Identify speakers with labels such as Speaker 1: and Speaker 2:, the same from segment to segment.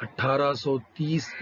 Speaker 1: 1830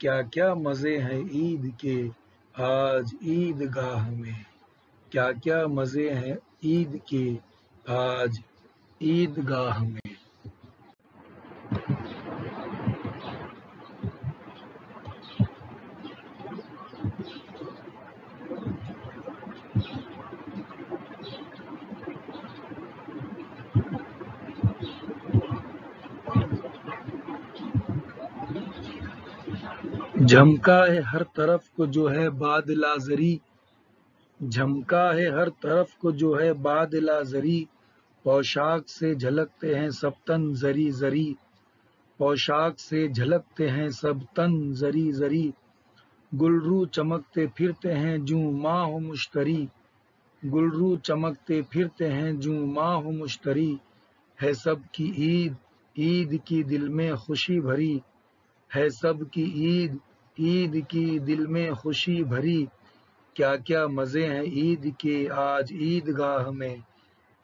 Speaker 1: کیا کیا مزے ہیں عید کے آج عید گاہ میں، کیا کیا مزے ہیں عید کے آج عید گاہ میں۔ جھمکا ہے ہر طرف کو جو ہے بادلہ زری، جھمکا ہے ہر طرف کو جو ہے بادلہ زری، پوشاک سے جھلکتے ہیں سب تن زری زری، پوشاک سے جھلکتے ہیں سب تن زری زری، گلرو چمکتے پھرتے ہیں جوں ماہ و مشتری، گلرو چمکتے پھرتے ہیں جوں ماہ و مشتری، ہے سب کی عید عید کی دل میں خوشی بھری، ہے سب کی عید عید کی دل میں خوشی بھری، کیا کیا مزے ہیں عید کے آج عید گاہ میں،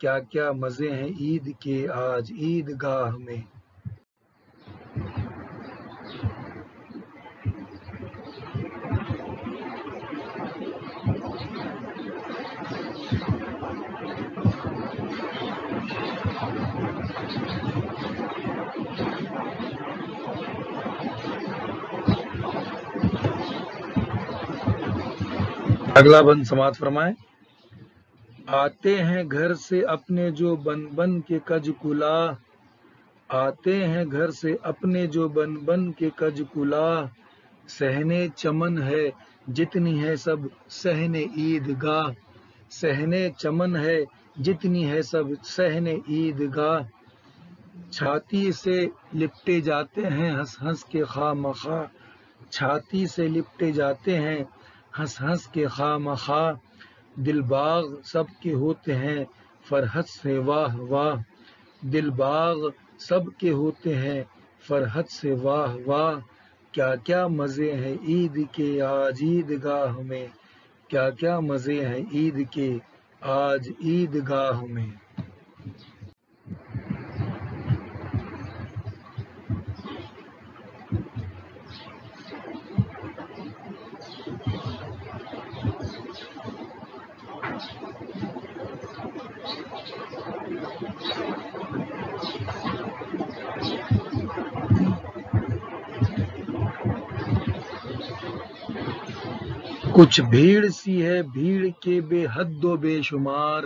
Speaker 1: کیا کیا مزے ہیں عید کے آج عید گاہ میں۔ اگلا بند سماعت فرمائیں۔ آتے ہیں گھر سے اپنے جو بن بن کے کج کلا، آتے ہیں گھر سے اپنے جو بن بن کے کج کلا، صحنے چمن ہے جتنی ہے سب صحن عید گاہ، صحنے چمن ہے جتنی ہے سب صحن عید گاہ، چھاتی سے لپٹے جاتے ہیں ہنس ہنس کے خواہ مخواہ، چھاتی سے لپٹے جاتے ہیں ہنس ہنس کے خواہ مخواہ، دل باغ سب کے ہوتے ہیں فرحت سے واہ واہ، دل باغ سب کے ہوتے ہیں فرحت سے واہ واہ، کیا کیا مزے ہیں عید کے آج عید گاہ میں، کیا کیا مزے ہیں عید کے آج عید گاہ میں۔ کچھ بھیڑ سی ہے بھیڑ کے بے حد و بے شمار،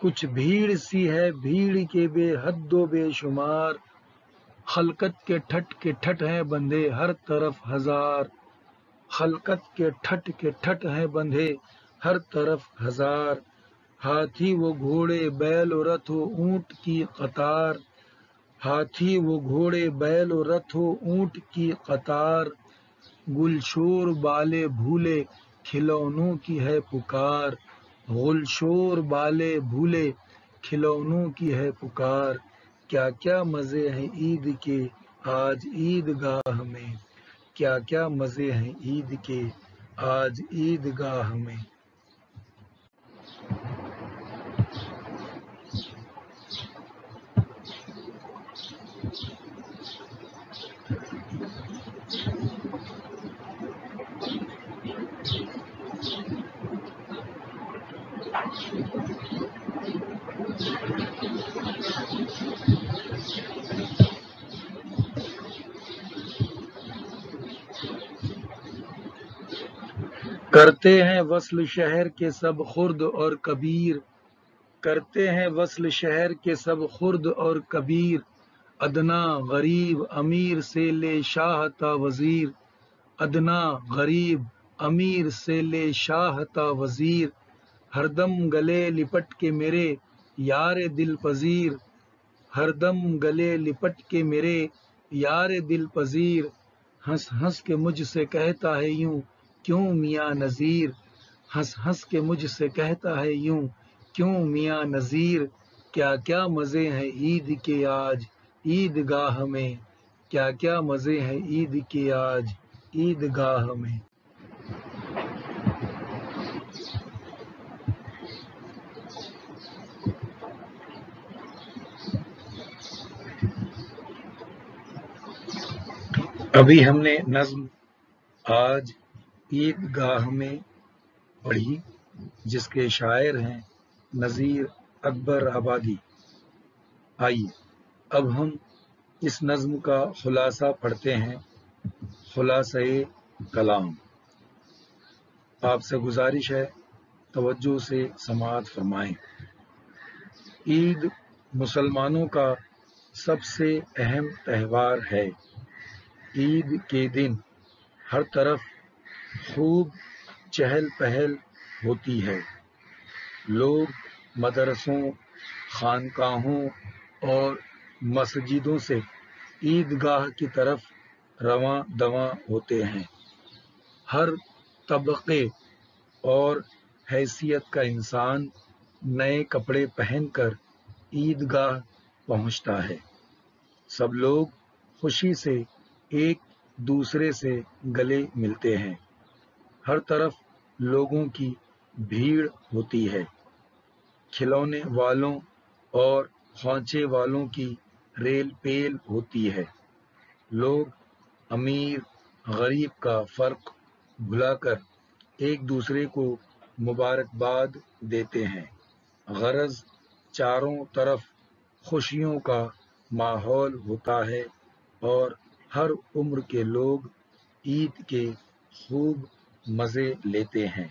Speaker 1: کچھ بھیڑ سی ہے بھیڑ کے بے حد و بے شمار، خلقت کے ٹھٹ ہیں بندھے ہر طرف ہزار، خلقت کے ٹھٹ ہیں بندھے ہر طرف ہزار، ہاتھی و گھوڑے بیل و رتھ و اونٹ کی قطار، ہاتھی و گھوڑے بیل و رتھ و اونٹ کی قطار، گل شور بالے بھولے کھلونوں کی ہے پکار، گل شور بالے بھولے کھلونوں کی ہے پکار، کیا کیا مزے ہیں عید کے آج عید گاہ میں، کیا کیا مزے ہیں عید کے آج عید گاہ میں۔ کرتے ہیں وصل شہر کے سب خرد اور کبیر، کرتے ہیں وصل شہر کے سب خرد اور کبیر، ادنا غریب امیر سے لے شاہ تا وزیر، ادنا غریب امیر سے لے شاہ تا وزیر، ہر دم گلے لپٹ کے میرے یار دل پذیر، ہر دم گلے لپٹ کے میرے یار دل پذیر، ہنس ہنس کے مجھ سے کہتا ہے یوں کیوں میاں نذیر، ہنس ہنس کے مجھ سے کہتا ہے یوں کیوں میاں نذیر، کیا کیا مزے ہیں عید کے آج عید گاہ میں، کیا کیا مزے ہیں عید کے آج عید گاہ میں۔ ابھی ہم نے نظم آج عید گاہ میں پڑھی، جس کے شاعر ہیں نذیر اکبر آبادی۔ آئیے اب ہم اس نظم کا خلاصہ پڑھتے ہیں۔ خلاصہ کلام۔ آپ سے گزارش ہے توجہ سے سماعت فرمائیں۔ عید مسلمانوں کا سب سے اہم تہوار ہے۔ عید کے دن ہر طرف خوب چہل پہل ہوتی ہے۔ لوگ مدرسوں، خانقاہوں اور مسجدوں سے عیدگاہ کی طرف رواں دواں ہوتے ہیں۔ ہر طبقے اور حیثیت کا انسان نئے کپڑے پہن کر عیدگاہ پہنچتا ہے۔ سب لوگ خوشی سے ایک دوسرے سے گلے ملتے ہیں۔ ہر طرف لوگوں کی بھیڑ ہوتی ہے۔ کھلونے والوں اور خوانچے والوں کی ریل پیل ہوتی ہے۔ لوگ امیر غریب کا فرق بھلا کر ایک دوسرے کو مبارکباد دیتے ہیں۔ غرض چاروں طرف خوشیوں کا ماحول ہوتا ہے اور ہر عمر کے لوگ عید کے خوب مزے لیتے ہیں۔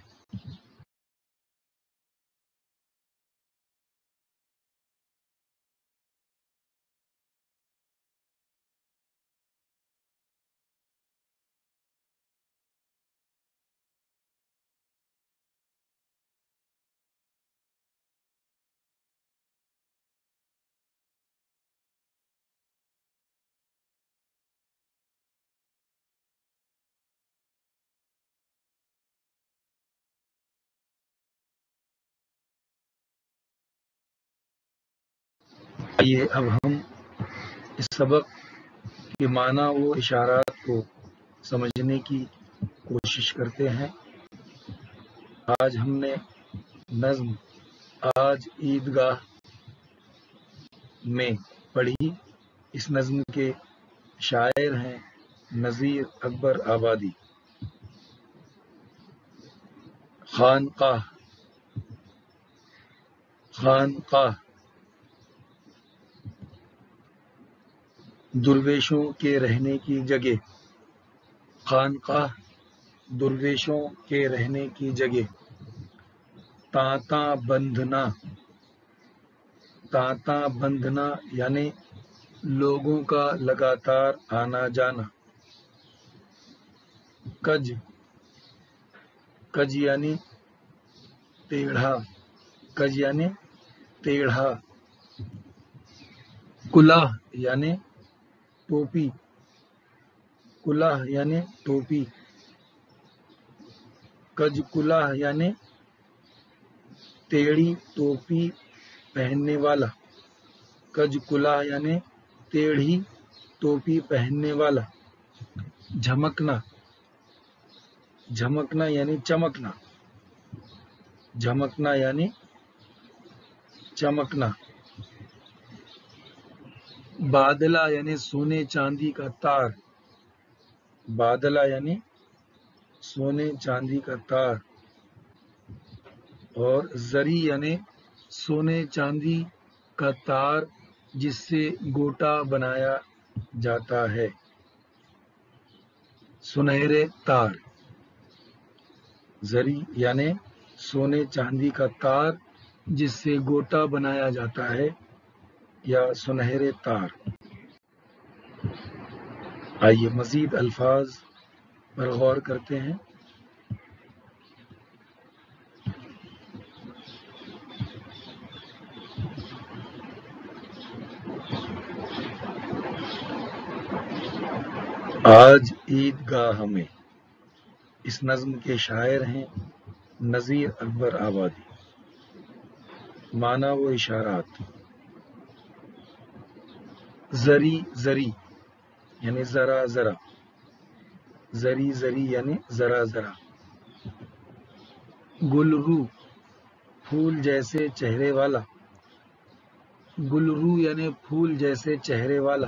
Speaker 1: آئیے اب ہم اس سبق کے معنی و اشارات کو سمجھنے کی کوشش کرتے ہیں۔ آج ہم نے نظم آج عیدگاہ میں پڑھی۔ اس نظم کے شاعر ہیں نذیر اکبر آبادی۔ خانقاہ۔ خانقاہ درویشوں کے رہنے کی جگہ۔ خانقاہ درویشوں کے رہنے کی جگہ۔ تانتاں بندھنا۔ تانتاں بندھنا یعنی لوگوں کا لگاتار آنا جانا۔ کج۔ کج یعنی ٹیڑھا۔ کج یعنی ٹیڑھا۔ کلاه یعنی ٹوپی۔ کلاه یعنی ٹوپی۔ کج کلاه یعنی ٹیڑھی ٹوپی پہننے والا۔ کج کلاه یعنی ٹیڑھی ٹوپی پہننے والا۔ جھمکنا۔ جھمکنا یعنی چمکنا۔ جھمکنا یعنی چمکنا۔ بادلہ یعنی سونے چاندی کا تار۔ بادلہ یعنی سونے چاندی کا تار۔ اور زری یعنی سونے چاندی کا تار جس سے گوٹا بنایا جاتا ہے۔ سنہرے تار۔ زری یعنی سونے چاندی کا تار جس سے گوٹا بنایا جاتا ہے یا سنہرے تار۔ آئیے مزید الفاظ پر غور کرتے ہیں۔ آج عیدگاہ میں۔ اس نظم کے شاعر ہیں نذیر اکبر آبادی۔ معنی و اشارات۔ زری زری یعنی ذرا ذرا۔ زری زری یعنی ذرا ذرا۔ گلرو پھول جیسے چہرے والا۔ گلرو یعنی پھول جیسے چہرے والا۔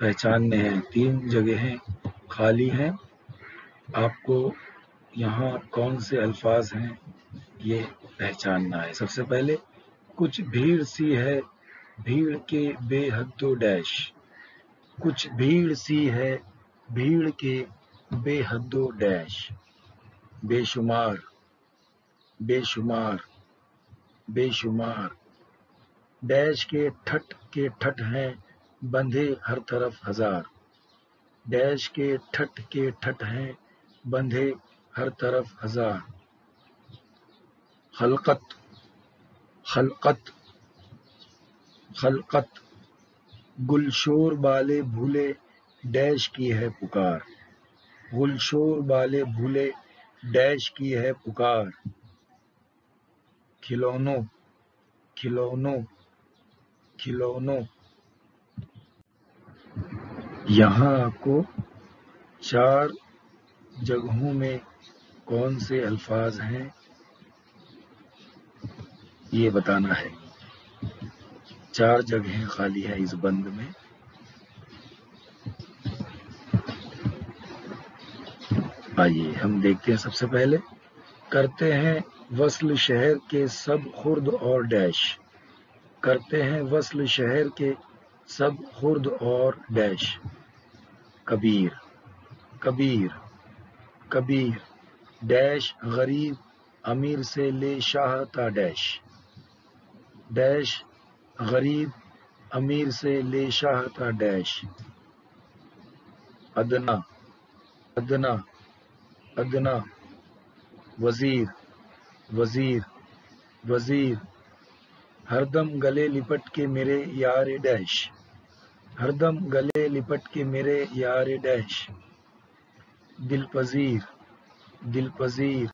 Speaker 1: پہچاننے ہیں. 3 جگہیں خالی ہیں. آپ کو یہاں کون سے الفاظ ہیں یہ پہچاننا ہے. سب سے پہلے کچھ بھیڑ سی ہے بھیڑ کے بے حد و ڈیش. کچھ بھیڑ سی ہے بھیڑ کے بے حد و ڈیش. بے شمار بے شمار بے شمار. ڈیش کے ٹھٹ ہیں بندھے ہر طرف ہزار. ڈیش کے ٹھٹ ہیں بندھے ہر طرف ہزار. خلقت خلقت خلقت. گلشور بالے بھولے ڈیش کی ہے پکار. گلشور بالے بھولے ڈیش کی ہے پکار. کھلونوں کھلونوں کھلونوں. یہاں آپ کو 4 جگہوں میں کون سے الفاظ ہیں یہ بتانا ہے. 4 جگہیں خالی ہیں اس بند میں. آئیے ہم دیکھتے ہیں. سب سے پہلے کرتے ہیں وصل شہر کے سب خرد اور ڈیش. کرتے ہیں وصل شہر کے سب خرد اور ڈیش. کبیر کبیر کبیر. ڈیش غریب امیر سے لے شاہ تا ڈیش. ڈیش غریب امیر سے لے شاہ تا ڈیش. ادنا ادنا ادنا. وزیر وزیر وزیر. ہر دم گلے لپٹ کے میرے یار ڈیش. ہر دم گلے لپٹ کے میرے یار ڈیش. دل پذیر دل پذیر